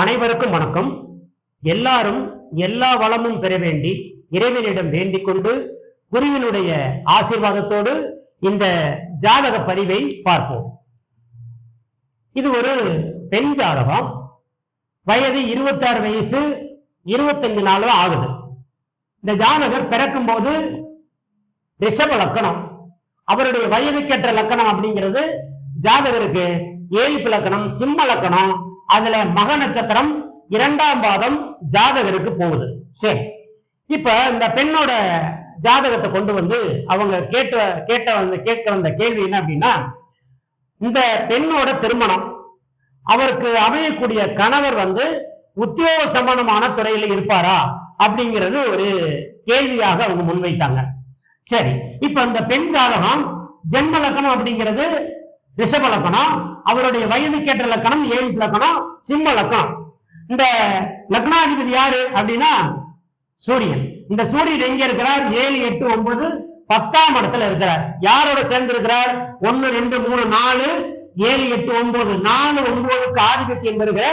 அனைவருக்கும் வணக்கம். எல்லாரும் எல்லா வளமும் பெற வேண்டி இறைவனிடம் வேண்டிக் கொண்டு குருவினுடைய ஆசீர்வாதத்தோடு இந்த ஜாதக பதிவை பார்ப்போம். இது ஒரு பெண் ஜாதகம். வயது 26 வயசு 25 நாள் ஆகுது. இந்த ஜாதகர் பிறக்கும் போது ரிஷப லக்கணம். அவருடைய வயதுக்கேற்ற லக்கணம் அப்படிங்கிறது ஜாதகருக்கு ஏழிப்பு லக்கணம், சிம்ம லக்கணம். அதுல மக நட்சத்திரம் 2ஆம் பாதம் ஜாதகருக்கு போகுது. சரி, இப்ப இந்த பெண்ணோட ஜாதகத்தை கொண்டு வந்து அவங்க கேட்க வந்த கேள்வி என்ன அப்படின்னா, இந்த பெண்ணோட திருமணம், அவருக்கு அமையக்கூடிய கணவர் உத்தியோக சம்பந்தமான துறையில இருப்பாரா அப்படிங்கிறது ஒரு கேள்வியாக அவங்க முன்வைத்தாங்க. சரி, இப்ப இந்த பெண் ஜாதகம் ஜென்ம லக்கணம் அப்படிங்கிறது ரிஷப லக்கணம், அவருடைய வயதுக்கேற்ற லக்கணம் ஏழிப்பு லக்கணம், சிம்ம லக்கணம். இந்த லக்னாதிபதி யாரு அப்படின்னா சூரியன். இந்த சூரியன் எங்க இருக்கிறார்? 7, 8, 9, 10ஆம் இடத்துல இருக்கிறார். யாரோட சேர்ந்து இருக்கிறார்? 1, 2, 3, 4, 7, 8, 9, 4, 9க்கு ஆதிபத்தியம் பெறுகிற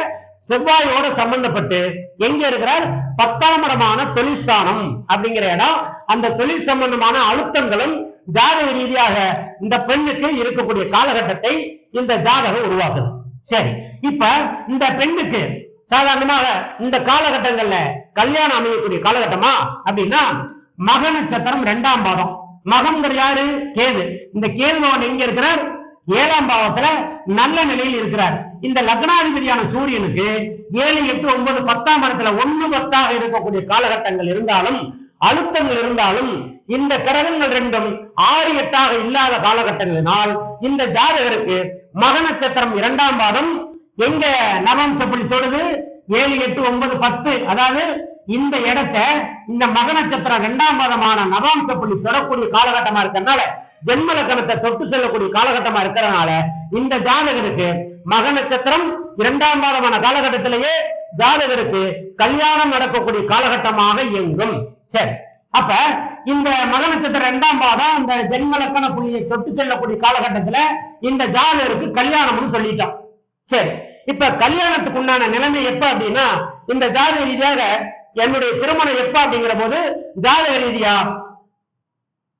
செவ்வாயோட சம்பந்தப்பட்டு எங்க இருக்கிறார்? 10ஆம் இடமான தொழில்ஸ்தானம் அப்படிங்கிற இடம். அந்த தொழில் சம்பந்தமான அழுத்தங்களும் ஜாதக ரீதியாக இந்த பெண்ணுக்கு இருக்கக்கூடிய காலகட்டத்தை இந்த ஜாதகம் உருவாக்குது. சரி, இப்ப இந்த பெண்ணுக்கு சாதாரணமாக இந்த காலகட்டங்கள்ல கல்யாணம் அமையக்கூடிய காலகட்டமா அப்படின்னா மக நட்சத்திரம் 2ஆம் பாதம். மகம்ங்கிற யாரு? கேது. இந்த கேது பகவான் எங்க இருக்கிறார்? 7ஆம் பாவத்துல நல்ல நிலையில் இருக்கிறார். இந்த லக்னாதிபதியான சூரியனுக்கு 7, 8, 9, 10ஆம் இடத்துல 1, 10ஆக இருக்கக்கூடிய காலகட்டங்கள் இருந்தாலும், அழுத்தங்கள் இருந்தாலும், இந்த கிரகங்கள் ரெண்டும் 6, 8ஆக இல்லாத காலகட்டங்களினால் இந்த ஜாதகருக்கு மக நட்சத்திரம் 2ஆம் பாதம் எங்க நவாம்சப்பள்ளி தொடுது? 7, 8, 9, 10. அதாவது இந்த இடத்தை இந்த மக நட்சத்திரம் 2ஆம் பாதமான நவாம்சப்பள்ளி தொடக்கூடிய காலகட்டமா இருக்கிறதுனால, ஜென்ம லக்கணத்தை தொட்டு செல்லக்கூடிய காலகட்டமா இருக்கிறதுனால இந்த ஜாதகருக்கு மக நட்சத்திரம் 2ஆம் பாதமான காலகட்டத்திலேயே ஜாதகருக்கு கல்யாணம் நடக்கக்கூடிய காலகட்டமாக இயங்கும். சரி, அப்ப இந்த மக நட்சத்திரம் 2ஆம் பாதம் இந்த ஜென்ம லக்கண புள்ளியை தொட்டு செல்லக்கூடிய காலகட்டத்துல இந்த ஜாதகருக்கு கல்யாணம்னு சொல்லிட்டோம். சரி, இப்ப கல்யாணத்துக்கு உண்டான நிலைமை எப்ப அப்படின்னா, இந்த ஜாதக ரீதியாக என்னுடைய திருமணம் எப்ப அப்படிங்கிற போது ஜாதக ரீதியா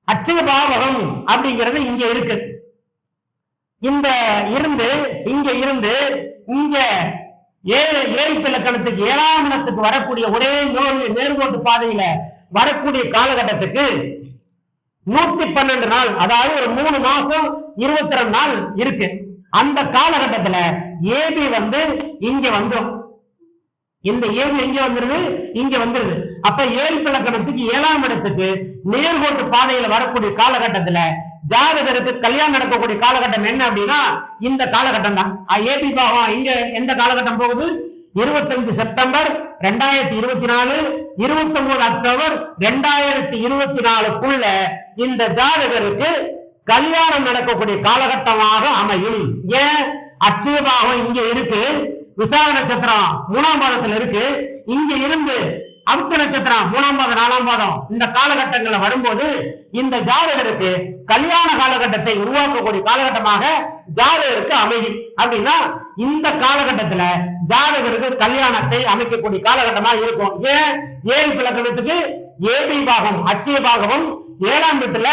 அச்சய பாவகம் அப்படிங்கிறது இங்க இருக்கு. இங்க இங்க ஏழிப்பு லக்கணத்துக்கு 7ஆம் இடத்துக்கு வரக்கூடிய ஒரே நேர்கோட்டு பாதையில வரக்கூடிய காலகட்டத்துக்கு 112 நாள், அதாவது ஒரு 3 மாசம் 22 நாள் இருக்கு. அந்த காலகட்டத்துல ஏபி இங்க வந்துடும். இந்த ஏபி எங்க வந்துருது? இங்க வந்துருது. அப்ப ஏழிப்பு லக்கணத்துக்கு 7ஆம் இடத்துக்கு நேர்கோட்டு பாதையில வரக்கூடிய காலகட்டத்துல ஜாதகருக்கு கல்யாணம் நடக்கக்கூடிய காலகட்டம் என்ன அப்படின்னா இந்த காலகட்டம் தான். ஏபி பாகம் இங்க எந்த காலகட்டம் போகுது? 25 செப்டம்பர் 2024, 29 அக்டோபர் 2024க்குள்ள இந்த ஜாதகருக்கு கல்யாணம் நடக்கக்கூடிய காலகட்டமாக அமையும். ஏன்? அச்சய பாகம் இங்க இருக்கு, விசாக நட்சத்திரம் 3ஆம் பாதத்துல இருக்கு. இங்க இருந்து அவுத்த நட்சத்திரம் 3ஆம் பாதம் 4ஆம் பாதம் இந்த காலகட்டங்கள்ல வரும்போது இந்த ஜாதகருக்கு கல்யாண காலகட்டத்தை உருவாக்கக்கூடிய காலகட்டமாக ஜாதகருக்கு அமையும். அப்படின்னா இந்த காலகட்டத்துல ஜாதகருக்கு கல்யாணத்தை அமைக்கக்கூடிய காலகட்டமா இருக்கும். ஏன்? ஏழிப்பு லக்கணத்துக்கு ஏபி பாகம் அச்சய பாகமும் 7ஆம் வீட்டுல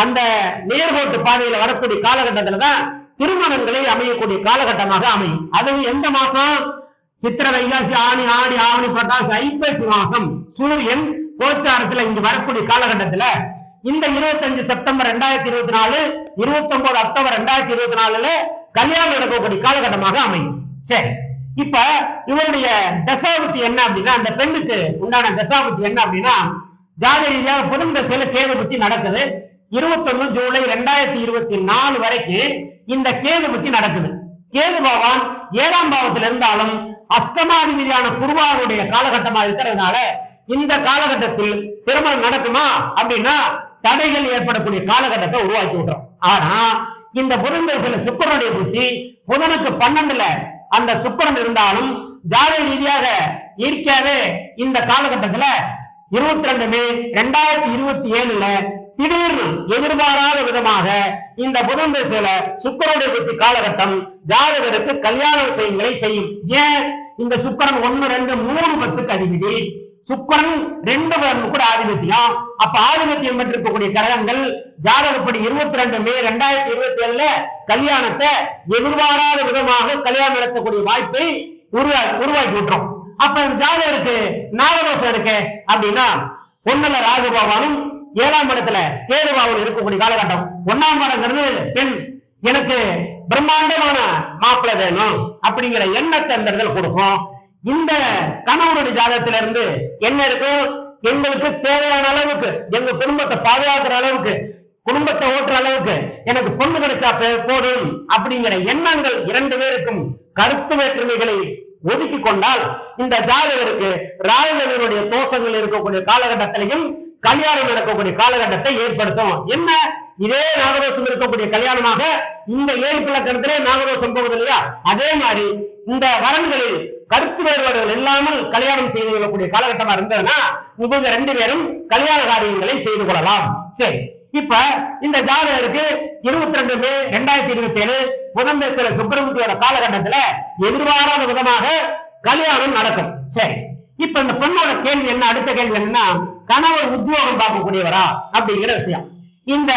அந்த நேர்கோட்டு பாதையில வரக்கூடிய காலகட்டத்துலதான் திருமணங்களை அமையக்கூடிய காலகட்டமாக அமையும். அதுவும் எந்த மாசம்? சித்திரை, வைகாசி, ஆனி, ஆடி, ஆவணி, புரட்டாசி, ஐப்பசி மாசம் சூரியன் கோச்சாரத்துல இங்க வரக்கூடிய காலகட்டத்துல இந்த 25 செப்டம்பர் 2024, 29 அக்டோபர் 2024 கல்யாணம் நடக்கக்கூடிய காலகட்டமாக அமையும். சரி, இப்ப இவருடைய தசாபுத்தி என்ன அப்படின்னா, அந்த பெண்ணுக்கு உண்டான தசாபுத்தி என்ன அப்படின்னா, ஜாதக ரீதியாக புதன் தசையில கேது புத்தி நடக்குது. 21 ஜூலை 2024 வரைக்கும் இந்த கேது புத்தி நடக்குது. கேது பகவான் 7ஆம் பாவத்தில் இருந்தாலும் அஷ்டமாதிபதியான குருவாருடைய காலகட்டமா இருக்கிறதுனால இந்த காலகட்டத்தில் திருமணம் நடக்குமா அப்படின்னா தடைகள் ஏற்படக்கூடிய காலகட்டத்தை உருவாக்கி விட்டுரும். ஆனா இந்த புதன் தசையில சுக்கிரனுடைய புத்தி புதனுக்கு 12ல அந்த சுக்கிரன் இருந்தாலும் ஜாதக ரீதியாக இயற்கையாவே இந்த காலகட்டத்துல 22 மே 2027ல திடீர்னு எதிர்பாராத விதமாக இந்த புதன் திசையில சுக்கிரனுடைய புத்தி காலகட்டம் ஜாதகருக்கு கல்யாண விஷயங்களை செய்யும். ஏன்? இந்த சுக்கிரன் 1, 2, 3, 10க்கு அதிபதி. சுக்கிரன் 2 கூட ஆதிபத்தியம். அப்ப ஆதிபத்தியம் பெற்றிருக்கக்கூடிய கிரகங்கள் ஜாதகப்படி 22 மே 2027 கல்யாணத்தை எதிர்பாராத விதமாக கல்யாணம் நடத்தக்கூடிய வாய்ப்பை உருவாக்கி விட்டுரும். அப்ப ஜாதகருக்கு நாகதோஷம் இருக்கு அப்படின்னா 1ல ராகு பகவானும் 7ஆம் இடத்துல கேது பகவான் இருக்கக்கூடிய காலகட்டம். 1ஆம் இடங்கிறது பெண், எனக்கு பிரம்மாண்டமான மாப்பிள்ளை வேணும் அப்படிங்கிற எண்ணத்தை அந்த இடத்துல கொடுக்கும். இந்த கணவனுடைய ஜாதகத்தில இருந்து என்ன இருக்கும், எங்களுக்கு தேவையான அளவுக்கு, எங்க குடும்பத்தை பாதுகாக்கிற அளவுக்கு, குடும்பத்தை ஓட்டுற அளவுக்கு எனக்கு பொண்ணு கிடைச்சா போதும் அப்படிங்கிற எண்ணங்கள் 2 பேருக்கும் கருத்து வேற்றுமைகளை ஒதுக்கி கொண்டால் இந்த ஜாதகருக்கு ராகுவினுடைய தோஷங்கள் இருக்கக்கூடிய காலகட்டத்திலையும் கல்யாணம் நடக்கக்கூடிய காலகட்டத்தை ஏற்படுத்தும். என்ன, இதே நாகதோஷம் இருக்கக்கூடிய கல்யாணமாக இந்த 7 இலக்கணத்திலே நாகதோஷம் போகுது இல்லையா, அதே மாதிரி இந்த வரன்களில் கருத்து வேறுபாடுகள் இல்லாமல் கல்யாணம் செய்து கொள்ளக்கூடிய காலகட்டமா இருந்ததுன்னா இவங்க 2 பேரும் கல்யாண காரியங்களை செய்து கொள்ளலாம். சரி, இப்ப இந்த ஜாதகருக்கு 22 மே 2027 புதன் தேச சுக்கிரமூர்த்தியோட காலகட்டத்துல எதிர்பாராத விதமாக கல்யாணம் நடக்கும். சரி, இப்ப இந்த பெண்ணோட கேள்வி என்ன, அடுத்த கேள்வி என்ன, கணவர் உத்தியோகம் பார்க்கக்கூடியவரா அப்படிங்கிற விஷயம். இந்த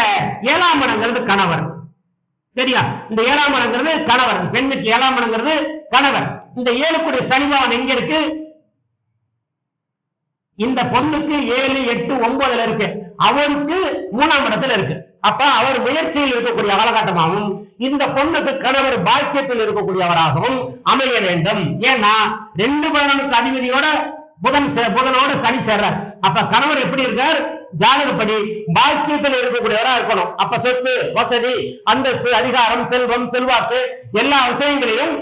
7ஆம் இடங்கிறது கணவர், சரியா? இந்த 7ஆம் இடங்கிறது கணவர், பெண்ணுக்கு 7ஆம் இடங்கிறது கணவர். இந்த 7 சனி பகவான் எங்க இருக்கு, இந்த பொண்ணுக்கு 7, 8, 9 இருக்கு, அவருக்கு 3ஆம் இடத்துல இருக்கு. அப்ப அவர் முயற்சியில் இருக்கக்கூடிய காலகட்டமாகவும் இந்த பொண்ணுக்கு கணவர் பாக்கியத்தில் இருக்கக்கூடியவராகவும் அமைய வேண்டும். ஏன்னா 2 பதினொன்றுக்கு அதிபதியோட புதனோட சனி சேர்றார். அப்ப கணவர் எப்படி இருக்கார், ஜாதகப்படி பாக்கியத்தில் இருக்கக்கூடியவரா இருக்கணும். அப்ப சொத்து, வசதி, அந்தஸ்து, அதிகாரம், செல்வம், செல்வாக்கு எல்லா விஷயங்களையும்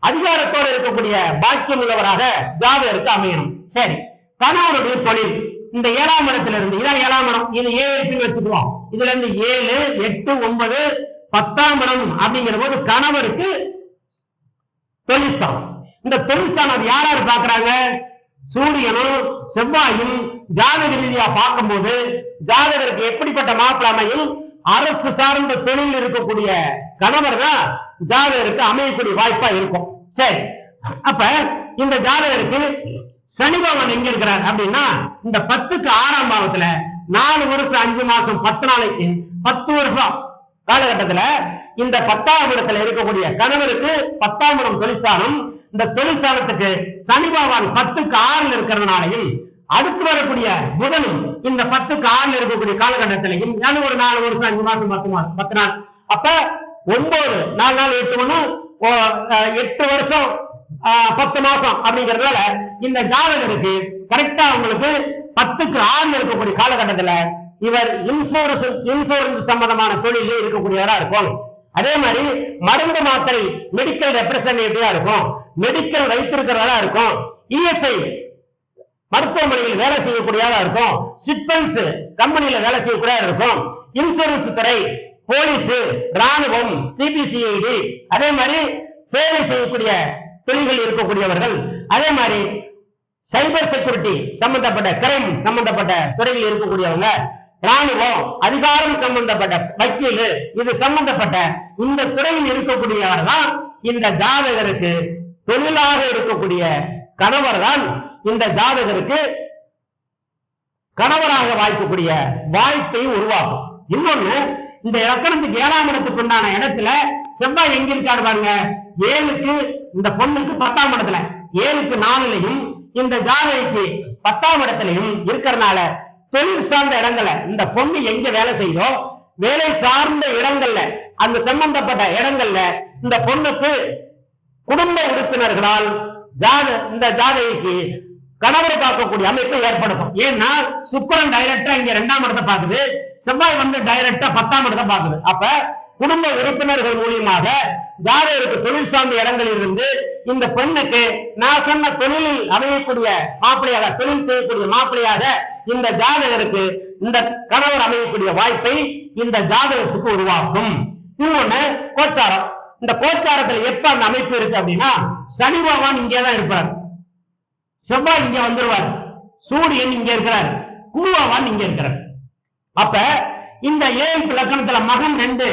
அதிகாரத்தோடு இருக்கக்கூடிய பாக்கியம் உள்ளவராக ஜாதகருக்கு அமையணும். சரி, கணவருடைய தொழில் இந்த 7ஆம் இடத்துல இருந்து, இதான் 7ஆம் இடம், இது 7 வச்சுக்குவோம். இதுல இருந்து 7, 8, 9, 10ஆம் இடம் அப்படிங்கிற போது கணவருக்கு தொழில்ஸ்தானம். இந்த தொழில்ஸ்தானம் யாராரு பாக்குறாங்க, சூரியனும் செவ்வாயும் ஜாதக ரீதியா பார்க்கும்போது ஜாதகருக்கு எப்படிப்பட்ட மாப்பிள்ளை அமையும், அரசு சார்ந்த தொழில் இருக்கக்கூடிய கணவர் தான் ஜாதகருக்கு அமையக்கூடிய வாய்ப்பா இருக்கும். சரி, அப்ப இந்த ஜாதகருக்கு சனி பகவான் எங்க இருக்கிறார் அப்படின்னா இந்த 10க்கு 6ஆம் பாவத்துல 4 வருஷம் 5 மாசம் 10 நாளைக்கு 10 வருஷம் காலகட்டத்துல இந்த 10ஆம் இடத்துல இருக்கக்கூடிய கணவருக்கு 10ஆம் இடம் தொழிற்சாலம். இந்த தொழிற்சாலத்துக்கு சனி பகவான் 10க்கு 6ல் இருக்கிறதுனாலையும் அடுத்து வரக்கூடிய புதனும் இந்த 10க்கு 6ல் இருக்கக்கூடிய காலகட்டத்திலையும் ஒரு 4 வருஷம் 5 மாசம் 10 நாள், அப்ப 9 4 நாள் 8 1 8 வருஷம் 10 மாசம் அப்படிங்கறதுனால இந்த ஜாதகருக்கு கரெக்டா உங்களுக்கு 10க்கு 6ல் இருக்கக்கூடிய காலகட்டத்துல இவர் இன்சூரன்ஸ் சம்பந்தமான தொழிலே இருக்கக்கூடியவரா இருக்கும். அதே மாதிரி மருந்து மாத்திரை மெடிக்கல் ரெப்ரசன்டேட்டிவா இருக்கும், மெடிக்கல் வைத்திருக்கிறதா இருக்கும், இஎஸ்ஐ மருத்துவமனையில் வேலை செய்யக்கூடியதா இருக்கும், சிட்பன்ஸ் கம்பெனியில வேலை செய்யக்கூடியதா இருக்கும், இன்சூரன்ஸ் துறை, போலீஸ், ராணுவம், சிபிசிஐடி, அதே மாதிரி சேவை செய்யக்கூடிய தொழில்கள் இருக்கக்கூடியவர்கள், அதே மாதிரி சைபர் செக்யூரிட்டி சம்பந்தப்பட்ட கிரைம் சம்பந்தப்பட்ட துறையில் இருக்கக்கூடியவங்க, ராணுவம், அதிகாரம் சம்பந்தப்பட்ட வக்கீல், இது சம்பந்தப்பட்ட இந்த துறையில் இருக்கக்கூடியவர் தான் இந்த ஜாதகருக்கு தொழிலாக இருக்கக்கூடிய கணவர் தான் இந்த ஜாதகருக்கு கணவராக வாய்க்கக்கூடிய வாய்ப்பை உருவாக்கும். இன்னொன்னு, இந்த இலக்கணத்துக்கு 7ஆம் இடத்துக்கு உண்டான இடத்துல செவ்வாய் எங்க இருக்காரு பாருங்க, 7க்கு இந்த பொண்ணுக்கு 10ஆம் இடத்துல 7க்கு 4லையும் இந்த ஜாதகைக்கு 10ஆம் இடத்திலையும் இருக்கிறதுனால தொழில் சார்ந்த இடங்கள்ல இந்த பொண்ணு எங்க வேலை செய்தோ வேலை சார்ந்த இடங்கள்ல அந்த சம்பந்தப்பட்ட இடங்கள்ல இந்த பொண்ணுக்கு குடும்ப உறுப்பினர்களால் இந்த ஜாதகைக்கு கணவரை பார்க்கக்கூடிய அமைப்பு ஏற்படுத்தும். ஏன்னா சுக்கிரன் டைரக்டா இங்க 2ஆம் இடத்தை பாக்குது, செவ்வாய் வந்து டைரக்டா 10ஆம் இடத்தை பாக்குது. அப்ப குடும்ப உறுப்பினர்கள் மூலியமாக ஜாதகருக்கு தொழில் சார்ந்த இடங்களில் இருந்து இந்த பெண்ணுக்கு நான் சொன்ன தொழிலில் அமையக்கூடிய மாப்பிள்ளையாக, தொழில் செய்யக்கூடிய மாப்பிள்ளையாக இந்த ஜாதகருக்கு இந்த கணவர் அமையக்கூடிய வாய்ப்பை இந்த ஜாதகத்துக்கு உருவாக்கும். இன்னொன்னு கோச்சாரம். இந்த கோச்சாரத்துல எப்ப அந்த அமைப்பு இருக்கு அப்படின்னா சனி பகவான் இங்கேதான் இருப்பார், செவ்வாய் இங்க வந்துருவார், சூரியன் இங்க இருக்கிறார், குரு பகவான் இங்க இருக்கிறார். அப்ப இந்த 7 லக்கணத்துல மகன் 2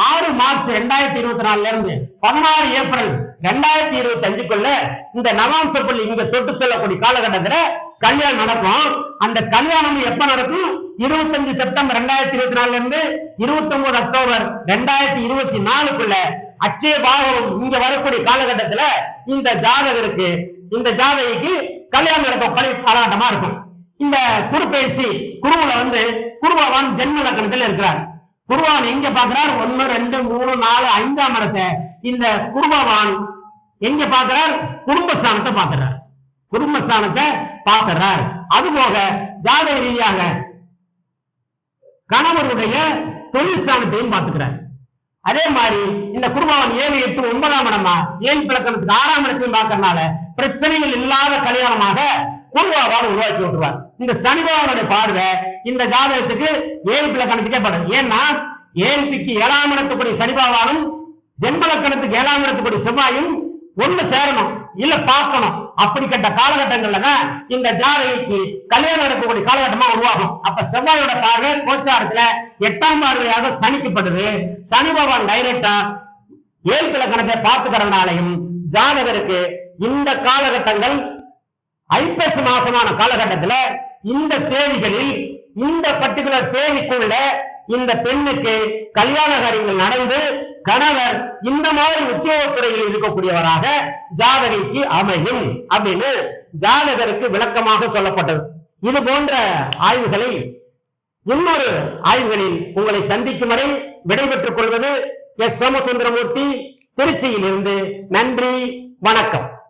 6 மார்ச் 2024 இருந்து 16 ஏப்ரல் 2025க்குள்ள இந்த நவாம்ச புள்ளி இங்க தொட்டு சொல்லக்கூடிய காலகட்டத்துல கல்யாணம் நடக்கும். அந்த கல்யாணம் எப்ப நடக்கும்? 25 செப்டம்பர் 2024 இருந்து 29 அக்டோபர் 2024க்குள்ள அச்சய பாகம் இங்க வரக்கூடிய காலகட்டத்துல இந்த ஜாதகருக்கு இந்த ஜாதகிக்கு கல்யாணம் நடக்கும் காலகட்டமா இருக்கும். இந்த குரு பயிற்சி குருவுல குருபகவான் ஜென்ம லக்னத்தில் இருக்கிறார். குருபகவான் எங்க பாக்குறார்? 1 2 3 4 5ஆம் இடத்தை இந்த குருபகவான் எங்க பாக்குறார்? குடும்பஸ்தானத்தை பாக்குறார். குடும்பஸ்தானத்தை பாக்குறார். அதுபோக ஜாதக ரீதியாக கணவருடைய தொழில் ஸ்தானத்தையும் பார்த்துக்கிறார். அதே மாதிரி இந்த குருபகவான் 7 8 9ஆம் இடமா 7 பிளக்கணத்துக்கு 6ஆம் இடத்தையும் பார்க்கறதுனால பிரச்சனைகள் இல்லாத கல்யாணமாக குருபகவான் உருவாக்கி விட்டுருவார். இந்த சனி பகவானுடைய பார்வை இந்த ஜாதகத்துக்கு 7 பிளக்கணத்துக்கே படும். ஏன்னா 7க்கு 7ஆம் இடத்துக்குரிய சனி பகவானும் ஜென்ம லக்கணத்துக்கு 7ஆம் இடத்துக்குரிய செவ்வாயும் ஒண்ணு சேரணும், இல்ல பார்க்கணும். அப்படிப்பட்ட காலகட்டங்கள்ல தான் இந்த ஜாதகிக்கு கல்யாணம் நடக்கக்கூடிய காலகட்டமா உருவாகும். அப்ப செவ்வாயோட பார்வை கோச்சாரத்துல 8ஆம் பார்வையாக சனிக்கப்படுது. சனி பகவான் டைரக்டா 7 இலக்கணத்தை பார்த்துக்கிறதுனாலையும் ஜாதகருக்கு இந்த காலகட்டங்கள் ஐப்பசி மாசமான காலகட்டத்துல இந்த தேதிகளில் இந்த பர்டிகுலர் தேதிக்குள்ள இந்த பெண்ணுக்கு கல்யாண காரியங்கள் நடந்து கணவர் இந்த மாதிரி உத்தியோகத்துறையில் இருக்கக்கூடியவராக ஜாதகிக்கு அமையும் அப்படின்னு ஜாதகருக்கு விளக்கமாக சொல்லப்பட்டது. இது போன்ற ஆய்வுகளை இன்னொரு ஆய்வுகளில் உங்களை சந்திக்கும் வரை விடைபெற்றுக் கொள்வது எஸ். சோமசுந்தரமூர்த்தி, திருச்சியில் இருந்து. நன்றி, வணக்கம்.